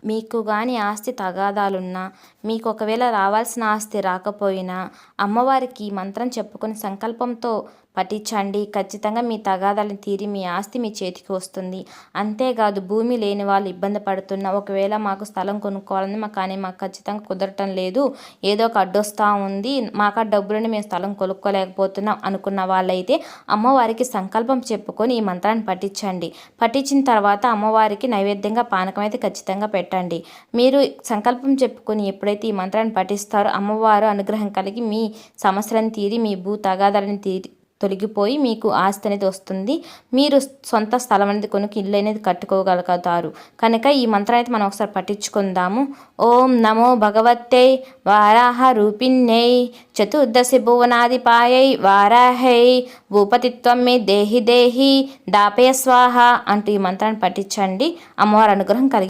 మీకు గాని ఆస్తి తగాదాలున్నా, మీకు ఒకవేళ రావాల్సిన ఆస్తి రాకపోయినా అమ్మవారికి మంత్రం చెప్పుకొని సంకల్పంతో పఠించండి. ఖచ్చితంగా మీ తగాదాలను తీరి మీ ఆస్తి మీ చేతికి వస్తుంది. అంతేకాదు భూమి లేని వాళ్ళు ఇబ్బంది పడుతున్నా, ఒకవేళ మాకు స్థలం కొనుక్కోవాలని కానీ మాకు ఖచ్చితంగా కుదరటం లేదు, ఏదో ఒక అడ్డొస్తూ ఉంది, మాకు ఆ డబ్బులని మేము స్థలం కొనుక్కోలేకపోతున్నాం అనుకున్న వాళ్ళైతే అమ్మవారికి సంకల్పం చెప్పుకొని ఈ మంత్రాన్ని పఠించండి. పఠించిన తర్వాత అమ్మవారికి నైవేద్యంగా పానకం అయితే ఖచ్చితంగా పెట్టండి. మీరు సంకల్పం చెప్పుకొని ఎప్పుడైతే ఈ మంత్రాన్ని పఠిస్తారో అమ్మవారు అనుగ్రహం కలిగి మీ సమస్యలను తీరి మీ భూ తగాదాలను తొలగిపోయి మీకు ఆస్తి అనేది వస్తుంది. మీరు సొంత స్థలం అనేది కొనుక్కు ఇల్లు అనేది కట్టుకోగలుగుతారు. కనుక ఈ మంత్రం అయితే మనం ఒకసారి పఠించుకుందాము. ఓం నమో భగవతే వారాహ రూపిణ్యై చతుర్దశి భువనాధిపాయై వారాహై భూపతిత్వం మే దేహి దేహి దాపయ స్వాహ అంటూ ఈ మంత్రాన్ని పఠించండి. అమ్మవారి అనుగ్రహం కలిగి